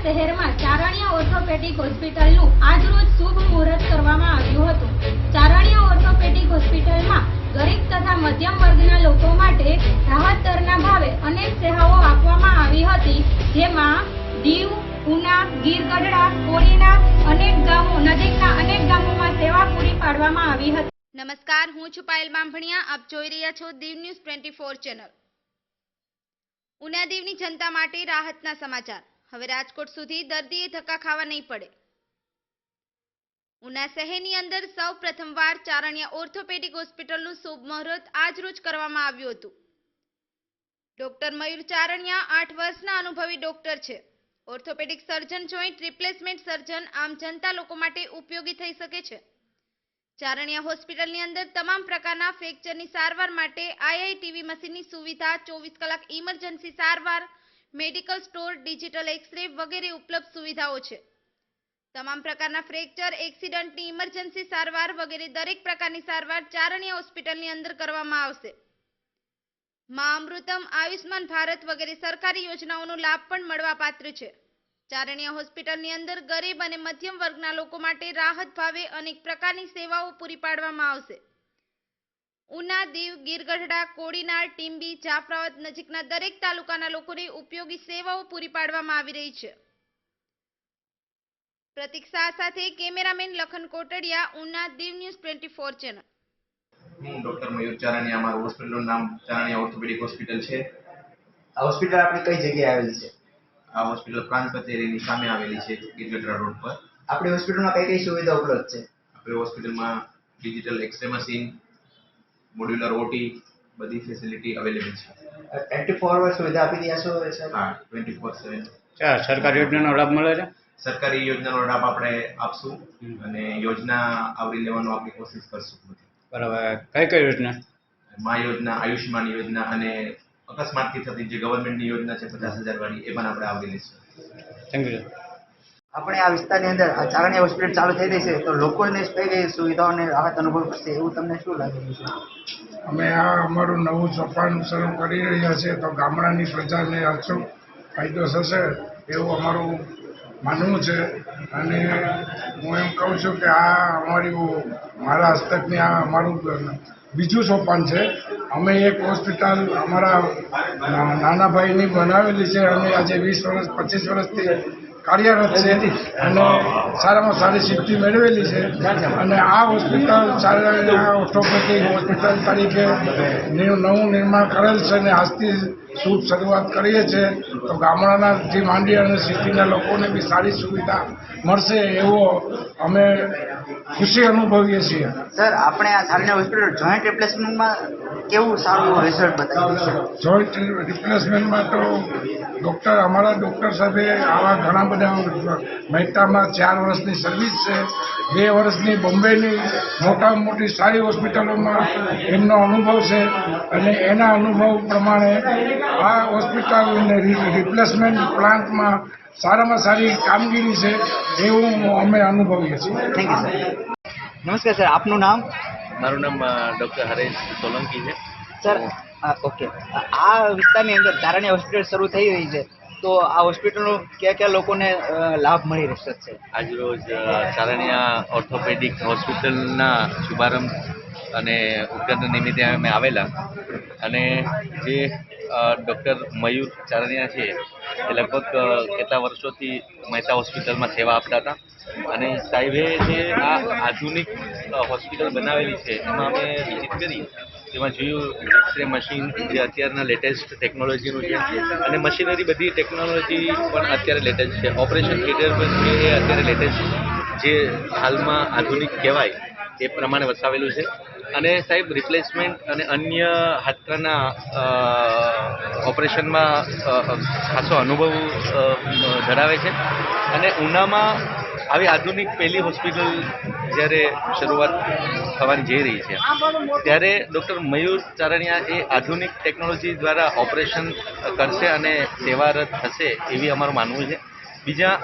શહેરમાં ચારણિયા ઓર્થોપેડિક હોસ્પિટલનું આજરોજ શુભ મુહૂર્ત કરવામાં આવ્યું હતું। ચારણિયા ઓર્થોપેડિક હોસ્પિટલમાં ગરીબ તથા મધ્યમ વર્ગના લોકો માટે રાહત દરના ભાવે અનેક સેવાઓ આપવામાં આવી હતી, જેમાં દીવ, ઉના, ગીર ગઢડા, કોડીનાર નજીકના અનેક ગામોમાં સેવા પૂરી પાડવામાં આવી હતી। નમસ્કાર, હું છું પાયલ બાંભણિયા। આપ જોઈ રહ્યા છો દીવ ન્યૂઝ 24 ચેનલ। ઉના દીવની જનતા માટે રાહતના સમાચાર। હવે રાજકોટ સુધી દર્દીએ ધક્કા ખાવા નહીં પડે। ઉના શહેરની અંદર સૌ પ્રથમવાર ચારણિયા ઓર્થોપેડિક હોસ્પિટલનું શુભ મુહૂર્ત આજરોજ કરવામાં આવ્યું હતું। ડોક્ટર મયુર ચારણિયા 8 વર્ષના અનુભવી ડોક્ટર છે। ઓર્થોપેડિક સર્જન, જોઈન્ટ રિપ્લેસમેન્ટ સર્જન આમ જનતા લોકો માટે ઉપયોગી થઈ શકે છે। ચારણિયા હોસ્પિટલની અંદર તમામ પ્રકારના ફ્રેક્ચરની સારવાર માટે IITV મશીનની સુવિધા, 24 કલાક ઇમરજન્સી સારવાર, મેડિકલ સ્ટોર, ડિજિટલ એક્સરે વગેરે ઉપલબ્ધ સુવિધાઓ છે। તમામ પ્રકારના ફ્રેક્ચર, એક્સિડન્ટની ઇમરજન્સી સારવાર વગેરે દરેક પ્રકારની સારવાર ચારણિયા હોસ્પિટલની અંદર કરવામાં આવશે। મા અમૃતમ, આયુષ્માન ભારત વગેરે સરકારી યોજનાઓનો લાભ પણ મળવાપાત્ર છે। ચારણિયા હોસ્પિટલની અંદર ગરીબ અને મધ્યમ વર્ગના લોકો માટે રાહત ભાવે અનેક પ્રકારની સેવાઓ પૂરી પાડવામાં આવશે। ઉના, દીવ, ગીર ગઢડા, કોડીનાર, ટીંબી, જાફરાબાદ નજીકના દરેક તાલુકાના લોકોને ઉપયોગી સેવાઓ પૂરી પાડવામાં આવી રહી છે। પ્રતીક્ષા સાથે cameraman Lakhan Kotadia, Una, Diu news 24 channel. હું ડોક્ટર મયુર ચારણિયા, અમારું હોસ્પિટલનું નામ ચારણિયા ઓર્થોપેડિક હોસ્પિટલ છે। આ હોસ્પિટલ આપણી કઈ જગ્યાએ આવેલી છે? આ હોસ્પિટલ પ્રાંત કચેરીની સામે આવેલી છે, ગીરગઢડા રોડ પર। આપણી હોસ્પિટલમાં કઈ કઈ સુવિધા ઉપલબ્ધ છે? આપણી હોસ્પિટલમાં digital x-ray machine, modular O T, બધી ફેસિલિટી અવેલેબલ છે। 24 અવર સુવિધા આપી રહ્યા છો સર? હા, 24/7। સરકારી યોજનાનો લાભ મળે છે? સરકારી યોજનાનો લાભ આપણે આપશું અને યોજના આવરી લેવાનો આપણી કોશિશ કરશું। બરાબર, કઈ કઈ યોજના? મા યોજના, આયુષ્માન યોજના અને અકસ્માતથી થતી જે ગવર્મેન્ટની યોજના છે 50,000 વાળી, એ પણ આપણે આવરી લઈશું। Thank you. આપણે આ વિસ્તારની અંદર આ ચારણિયા હોસ્પિટલ ચાલુ થઈ રહી છે, તો લોકોને કઈ કઈ સુવિધાઓને રાહત અનુભવ કરશે એવું તમને શું લાગે છે? અમે આ અમારું નવું સોપાન શરૂ કરી રહ્યા છીએ, તો ગામડાની પ્રજાને અચૂક ફાયદો થશે એવું અમારું માનવું છે। અને હું એમ કહું છું કે આ મારા હસ્તકની આ અમારું બીજું સોપાન છે। અમે એક હોસ્પિટલ અમારા નાના ભાઈની બનાવેલી છે અને આજે 20 વર્ષ 25 વર્ષથી કાર્યરત છે અને સારામાં સારી સિદ્ધિ મેળવેલી છે। અને આ હોસ્પિટલ ચારણિયા ઓર્થોપેડિક હોસ્પિટલ તરીકે નવું નિર્માણ કરેલ છે અને આજથી શુભ શરૂઆત કરીએ છીએ, તો ગામડાના જે માંડી અને સિટીના લોકોને બી સારી સુવિધા મળશે એવો અમે ખુશી અનુભવીએ છીએ। સર, આપણે આ ચારણિયા હોસ્પિટલ જોઈન્ટ રિપ્લેસમેન્ટમાં કેવું સારું રિઝલ્ટ બતાવ્યું છે? જોઈન્ટ રિપ્લેસમેન્ટમાં તો અમારા ડૉક્ટર સાહેબે આવા ઘણા બધા મહેતામાં 4 વર્ષની સર્વિસ છે, 2 વર્ષની બોમ્બેની મોટામાં મોટી સારી હોસ્પિટલોમાં એમનો અનુભવ છે અને એના અનુભવ પ્રમાણે આ હોસ્પિટલને રિપ્લેસમેન્ટ પ્લાન્ટમાં સારામાં સારી કામગીરી છે એવું અમે અનુભવીએ છીએ। Thank you sir. નમસ્કાર સર, આપનું નામ? મારું નામ ડૉક્ટર હરેશ સોલંકી છે। સર, ઓકે, આ વિસ્તારની અંદર ચારણિયા હોસ્પિટલ શરૂ થઈ રહી છે, તો આ હોસ્પિટલનો કયા લોકોને લાભ મળી રહેશે છે? આજરોજ ચારણિયા ઓર્થોપેડિક હોસ્પિટલના શુભારંભ અને ઉદ્ઘાટન નિમિત્તે અમે આવેલા અને જે ડૉક્ટર મયુર ચારણિયા છે એ લગભગ કેટલા વર્ષોથી મહેતા હોસ્પિટલમાં સેવા આપતા હતા અને સાહેબે જે આ આધુનિક હોસ્પિટલ બનાવેલી છે એમાં અમે વિઝિટ કરી, તેમાં જોયું એક્સરે મશીન જે અત્યારના લેટેસ્ટ ટેકનોલોજીનું છે અને મશીનરી બધી ટેકનોલોજી પણ અત્યારે લેટેસ્ટ છે। ઓપરેશન થિયેટર પણ છે એ અત્યારે લેટેસ્ટ જે હાલમાં આધુનિક કહેવાય એ પ્રમાણે વસાવેલું છે અને સાહેબ રિપ્લેસમેન્ટ અને અન્ય હાડકાના ઓપરેશનમાં ખાસો અનુભવ ધરાવે છે અને ઉનામાં આવી આધુનિક પહેલી હોસ્પિટલ જ્યારે શરૂઆત થવાની જઈ રહી છે ત્યારે ડૉક્ટર મયુર ચારણિયા એ આધુનિક ટેકનોલોજી દ્વારા ઓપરેશન કરશે અને સેવારત થશે એવી અમારું માનવું છે। બીજા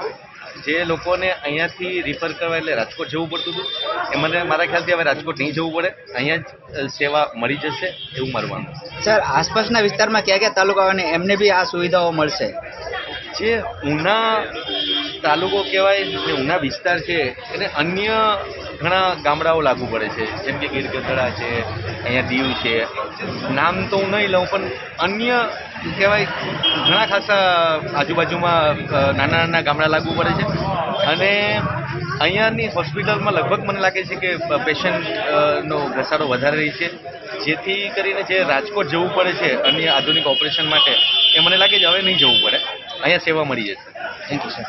જે લોકોને અહીંયાથી રિફર કરવા એટલે રાજકોટ જવું પડતું હતું, એ મને મારા ખ્યાલથી હવે રાજકોટ નહીં જવું પડે, અહીંયા જ સેવા મળી જશે એવું મારું માનવું છે। સર, આસપાસના વિસ્તારમાં કયા કયા તાલુકાઓને એમને બી આ સુવિધાઓ મળશે? જે ઉના તાલુકો કહેવાય જે ઉના વિસ્તાર છે એને અન્ય ઘણા ગામડાઓ લાગુ પડે છે, જેમ કે ગીર ગઢડા છે, અહીંયા દીવ છે, નામ તો હું નહીં લઉં પણ અન્ય કહેવાય ઘણા ખાસા આજુબાજુમાં નાના નાના ગામડા લાગુ પડે છે. અને અહીંયાની હોસ્પિટલમાં લગભગ મને લાગે છે કે પેશન્ટનો ઘસારો વધારે રહી છે, જેથી કરીને જે રાજકોટ જવું પડે છે અન્ય આધુનિક ઓપરેશન માટે એ મને લાગે છે હવે નહીં જવું પડે, અહીંયા સેવા મળી જશે. Thank you sir.